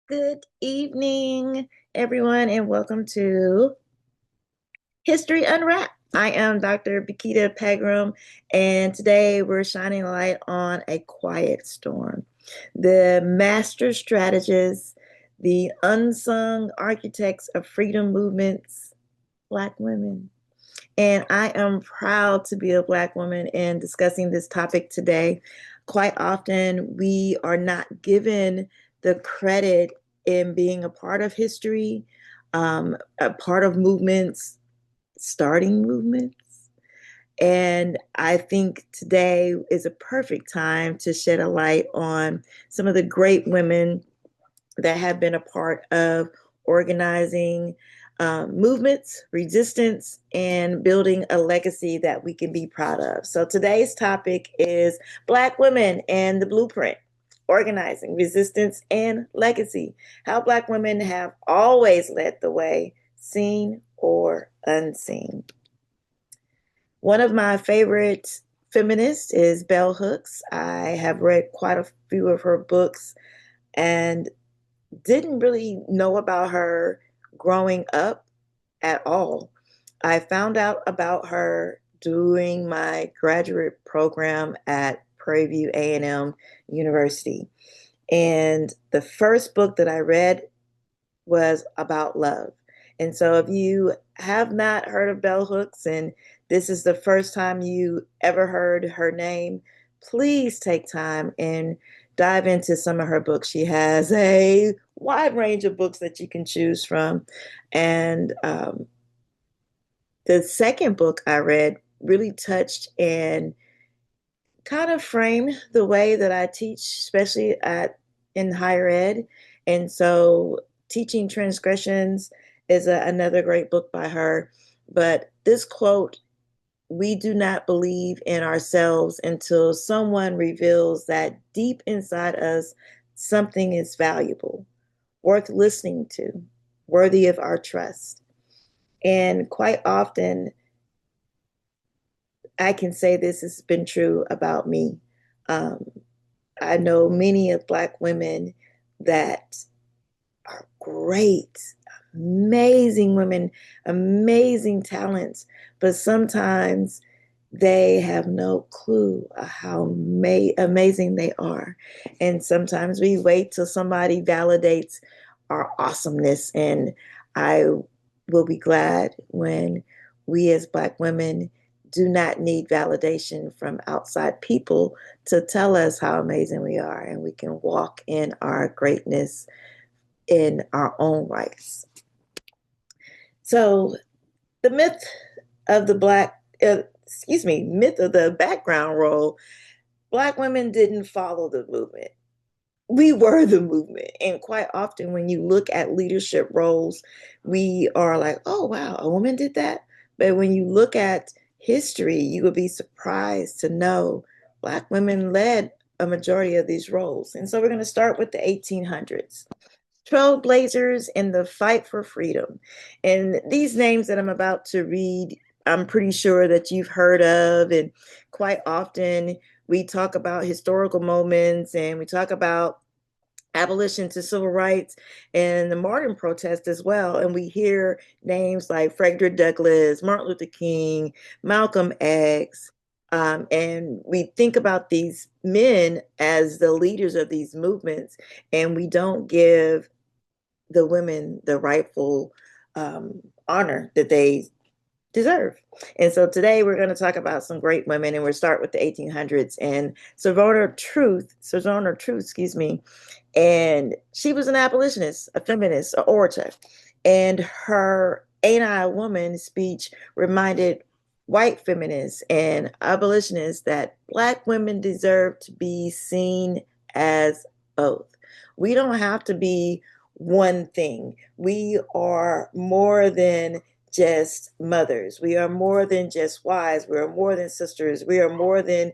Good evening, everyone, and welcome to History Unwrapped. I am Dr. Bakita Pegram, and today we're shining a light on a quiet storm. The master strategists, the unsung architects of freedom movements, Black women. And I am proud to be a Black woman and discussing this topic today. Quite often, we are not given the credit in being a part of history, a part of movements, starting movements. And I think today is a perfect time to shed a light on some of the great women that have been a part of organizing movements, resistance, and building a legacy that we can be proud of. So today's topic is Black women and the blueprint, organizing, resistance, and legacy. How Black women have always led the way, seen or unseen. One of my favorite feminists is Bell Hooks. I have read quite a few of her books and didn't really know about her growing up at all. I found out about her during my graduate program at Prairie View A&M University. And the first book that I read was about love. And so if you have not heard of Bell Hooks and this is the first time you ever heard her name, please take time and dive into some of her books. She has a wide range of books that you can choose from. And the second book I read really touched and kind of framed the way that I teach, especially in higher ed. And so Teaching Transgressions is another great book by her. But this quote, we do not believe in ourselves until someone reveals that deep inside us, something is valuable, worth listening to, worthy of our trust. And quite often, I can say this has been true about me. Um, I know many of Black women that are great, amazing women, amazing talents, but sometimes they have no clue how amazing they are. And sometimes we wait till somebody validates our awesomeness. And I will be glad when we as Black women do not need validation from outside people to tell us how amazing we are, and we can walk in our greatness in our own rights. So the myth of the myth of the background role, Black women didn't follow the movement. We were the movement. And quite often, when you look at leadership roles, we are like, oh, wow, a woman did that. But when you look at history, you would be surprised to know Black women led a majority of these roles. And so we're going to start with the 1800s. Trailblazers in the fight for freedom. And these names that I'm about to read, I'm pretty sure that you've heard of. And quite often we talk about historical moments and we talk about abolition to civil rights and the Martin protest as well. And we hear names like Frederick Douglass, Martin Luther King, Malcolm X. And we think about these men as the leaders of these movements, and we don't give the women the rightful honor that they deserve. And so today we're going to talk about some great women, and we'll start with the 1800s and Sojourner Truth, excuse me. And she was an abolitionist, a feminist, an orator. And her Ain't I a Woman speech reminded white feminists and abolitionists that Black women deserve to be seen as both. We don't have to be one thing. We are more than just mothers. We are more than just wives. We are more than sisters. We are more than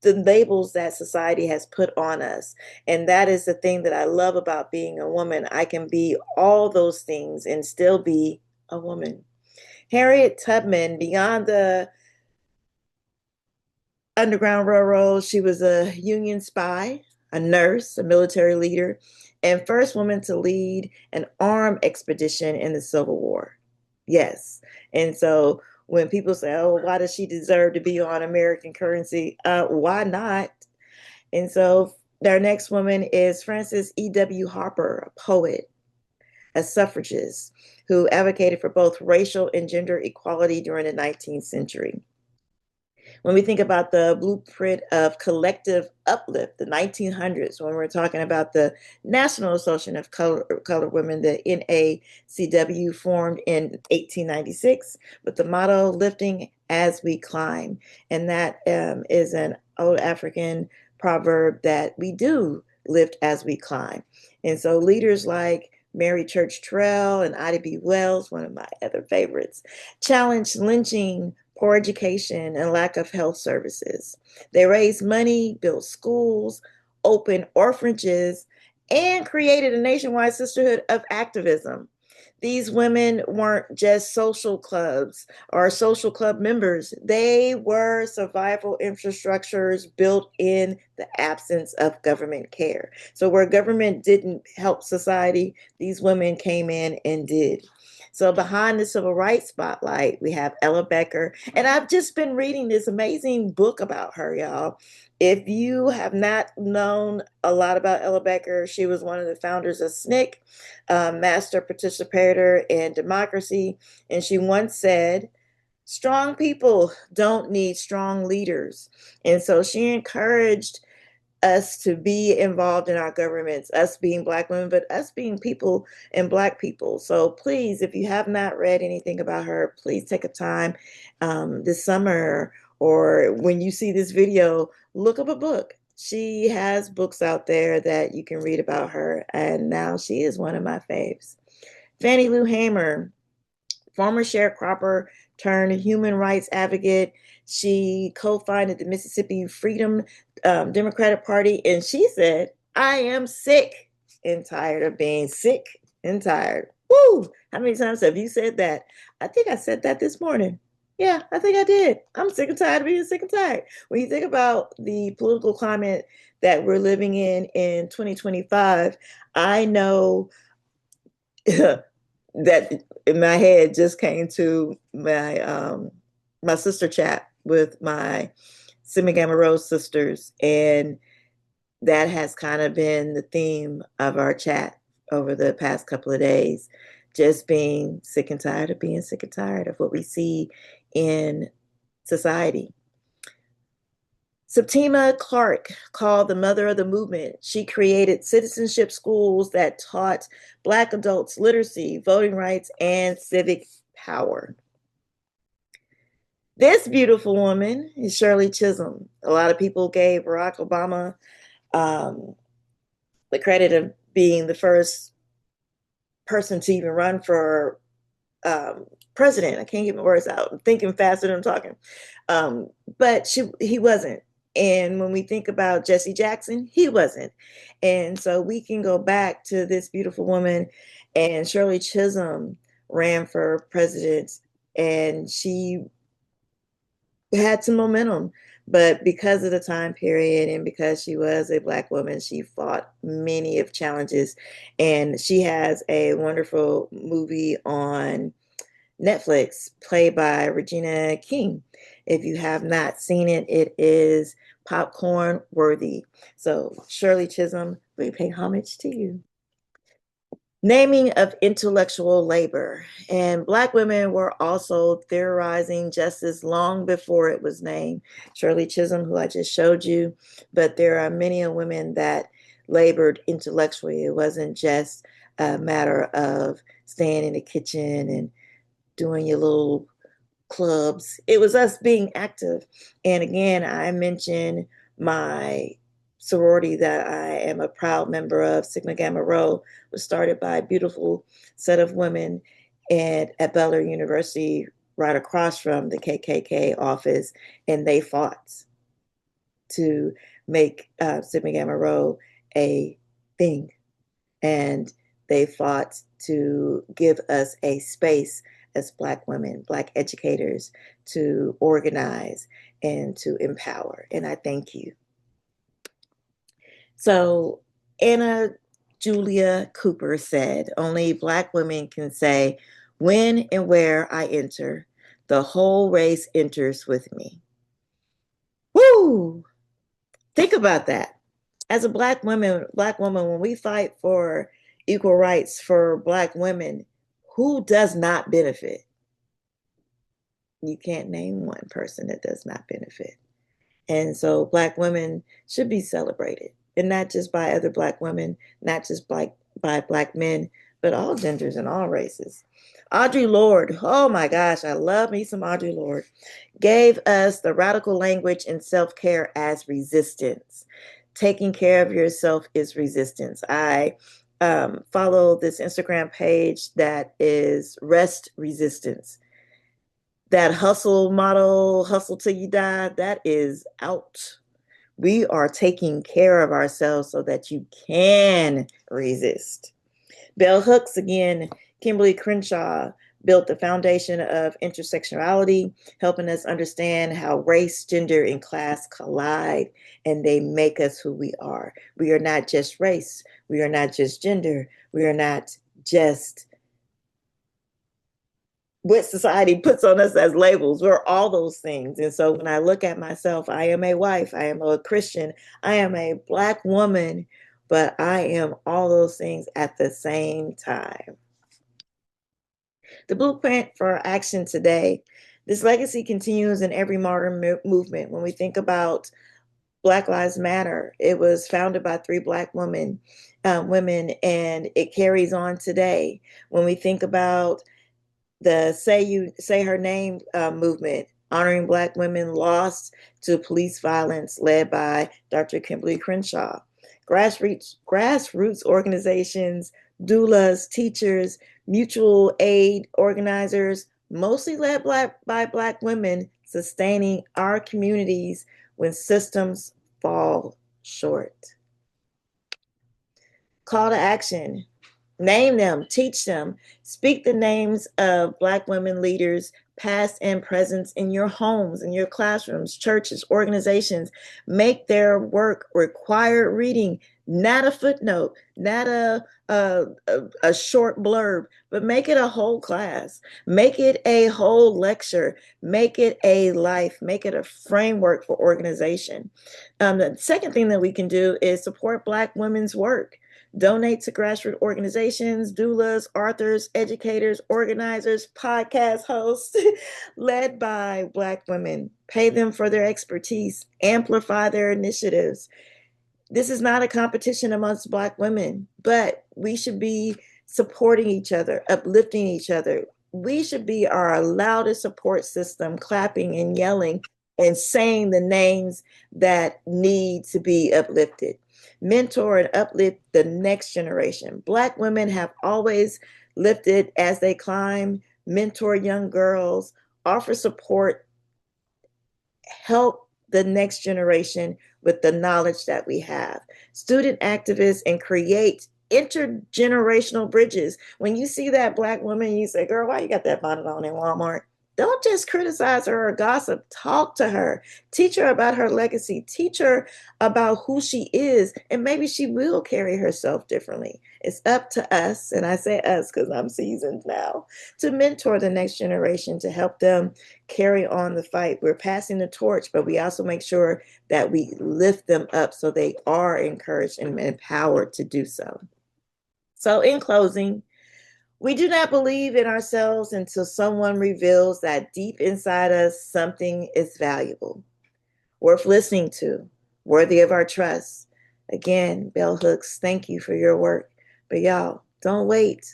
the labels that society has put on us. And that is the thing that I love about being a woman. I can be all those things and still be a woman. Harriet Tubman, beyond the Underground Railroad, she was a Union spy. a nurse, a military leader, and first woman to lead an armed expedition in the Civil War. Yes. And so when people say, oh, why does she deserve to be on American currency? Why not? And so their next woman is Frances E.W. Harper, a poet, a suffragist who advocated for both racial and gender equality during the 19th century. When we think about the blueprint of collective uplift, the 1900s, when we're talking about the National Association of Colored Women, the NACW, formed in 1896 with the motto lifting as we climb. And that is an old African proverb that we do lift as we climb. And so leaders like Mary Church Terrell and Ida B. Wells, one of my other favorites, challenged lynching, poor education, and lack of health services. They raised money, built schools, opened orphanages, and created a nationwide sisterhood of activism. These women weren't just social clubs or social club members. They were survival infrastructures built in the absence of government care. So, where government didn't help society, these women came in and did. So, behind the civil rights spotlight, we have Ella Becker. And I've just been reading this amazing book about her, y'all. If you have not known a lot about Ella Becker, she was one of the founders of SNCC, Master Participator in Democracy. And she once said, strong people don't need strong leaders. And so she encouraged us to be involved in our governments, us being Black women, but us being people and Black people. So please, if you have not read anything about her, please take a time this summer or when you see this video, look up a book. She has books out there that you can read about her, and now she is one of my faves. Fannie Lou Hamer, former sharecropper turned human rights advocate. She co-founded the Mississippi Freedom Democratic Party, and she said, I am sick and tired of being sick and tired. Woo! How many times have you said that? I think I said that this morning. Yeah, I think I did. I'm sick and tired of being sick and tired. When you think about the political climate that we're living in 2025, I know that in my head just came to my sister chat with my Sigma Gamma Rose sisters, and that has kind of been the theme of our chat over the past couple of days. Just being sick and tired of being sick and tired of what we see in society. Septima Clark, called the mother of the movement, she created citizenship schools that taught Black adults literacy, voting rights, and civic power. This beautiful woman is Shirley Chisholm. A lot of people gave Barack Obama the credit of being the first person to even run for president. I can't get my words out. I'm thinking faster than I'm talking. But he wasn't. And when we think about Jesse Jackson, he wasn't. And so we can go back to this beautiful woman, and Shirley Chisholm ran for president, and she had some momentum. But because of the time period and because she was a Black woman, she fought many of challenges. And she has a wonderful movie on Netflix played by Regina King. If you have not seen it, it is popcorn worthy. So Shirley Chisholm, we pay homage to you. Naming of intellectual labor. And Black women were also theorizing justice long before it was named. Shirley Chisholm, who I just showed you, but there are many women that labored intellectually. It wasn't just a matter of staying in the kitchen and doing your little clubs. It was us being active. And again, I mentioned my sorority that I am a proud member of, Sigma Gamma Rho, was started by a beautiful set of women at Butler University, right across from the KKK office, and they fought to make Sigma Gamma Rho a thing. And they fought to give us a space as Black women, Black educators, to organize and to empower. And I thank you. So Anna Julia Cooper said, only Black women can say, when and where I enter, the whole race enters with me. Woo! Think about that. As a Black woman, when we fight for equal rights for Black women, who does not benefit? You can't name one person that does not benefit. And so Black women should be celebrated, and not just by other Black women, not just by Black men, but all genders and all races. Audre Lorde, oh my gosh, I love me some Audre Lorde, gave us the radical language in self care as resistance. Taking care of yourself is resistance. I follow this Instagram page that is Rest Resistance. That hustle model, hustle till you die, that is out. We are taking care of ourselves so that you can resist. Bell Hooks again, Kimberly Crenshaw built the foundation of intersectionality, helping us understand how race, gender, and class collide, and they make us who we are. We are not just race. We are not just gender. We are not just what society puts on us as labels. We're all those things. And so when I look at myself, I am a wife, I am a Christian, I am a Black woman, but I am all those things at the same time. The blueprint for action today. This legacy continues in every modern movement. When we think about Black Lives Matter, it was founded by three Black women, and it carries on today. When we think about the Say Her Name movement, honoring Black women lost to police violence, led by Dr. Kimberly Crenshaw. Grassroots organizations, doulas, teachers, mutual aid organizers, mostly led by Black women, sustaining our communities when systems fall short. Call to action. Name them, teach them, speak the names of Black women leaders, past and present, in your homes, in your classrooms, churches, organizations. Make their work required reading, not a footnote, not a short blurb, but make it a whole class. Make it a whole lecture. Make it a life. Make it a framework for organization. The second thing that we can do is support Black women's work. Donate to grassroots organizations, doulas, authors, educators, organizers, podcast hosts led by Black women. Pay them for their expertise, amplify their initiatives. This is not a competition amongst Black women, but we should be supporting each other, uplifting each other. We should be our loudest support system, clapping and yelling and saying the names that need to be uplifted. Mentor and uplift the next generation. Black women have always lifted as they climb, mentor young girls, offer support, help the next generation with the knowledge that we have. Student activists and create intergenerational bridges. When you see that Black woman, you say, girl, why you got that bonnet on in Walmart? Don't just criticize her or gossip. Talk to her. Teach her about her legacy. Teach her about who she is, and maybe she will carry herself differently. It's up to us, and I say us because I'm seasoned now, to mentor the next generation, to help them carry on the fight. We're passing the torch, but we also make sure that we lift them up so they are encouraged and empowered to do so. So, in closing, we do not believe in ourselves until someone reveals that deep inside us something is valuable, worth listening to, worthy of our trust. Again, Bell Hooks, thank you for your work. But y'all, don't wait.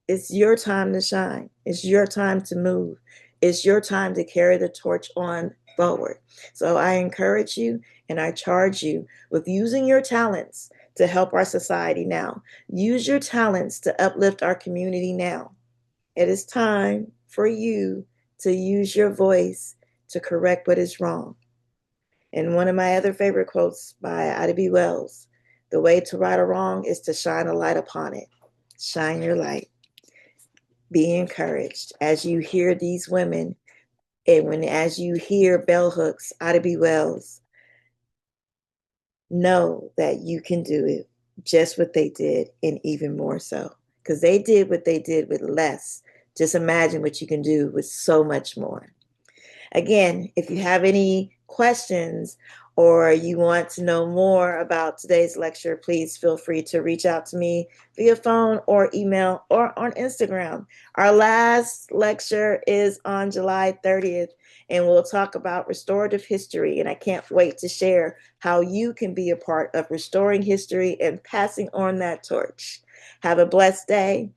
It's your time to shine. It's your time to move. It's your time to carry the torch on forward. So I encourage you and I charge you with using your talents to help our society now. Use your talents to uplift our community now. It is time for you to use your voice to correct what is wrong. And one of my other favorite quotes by Ida B. Wells, the way to right a wrong is to shine a light upon it. Shine your light. Be encouraged as you hear these women, and as you hear Bell Hooks, Ida B. Wells, know that you can do it just what they did and even more so. Because they did what they did with less. Just imagine what you can do with so much more. Again, if you have any questions or you want to know more about today's lecture, please feel free to reach out to me via phone or email or on Instagram. Our last lecture is on July 30th, and we'll talk about restorative history. And I can't wait to share how you can be a part of restoring history and passing on that torch. Have a blessed day.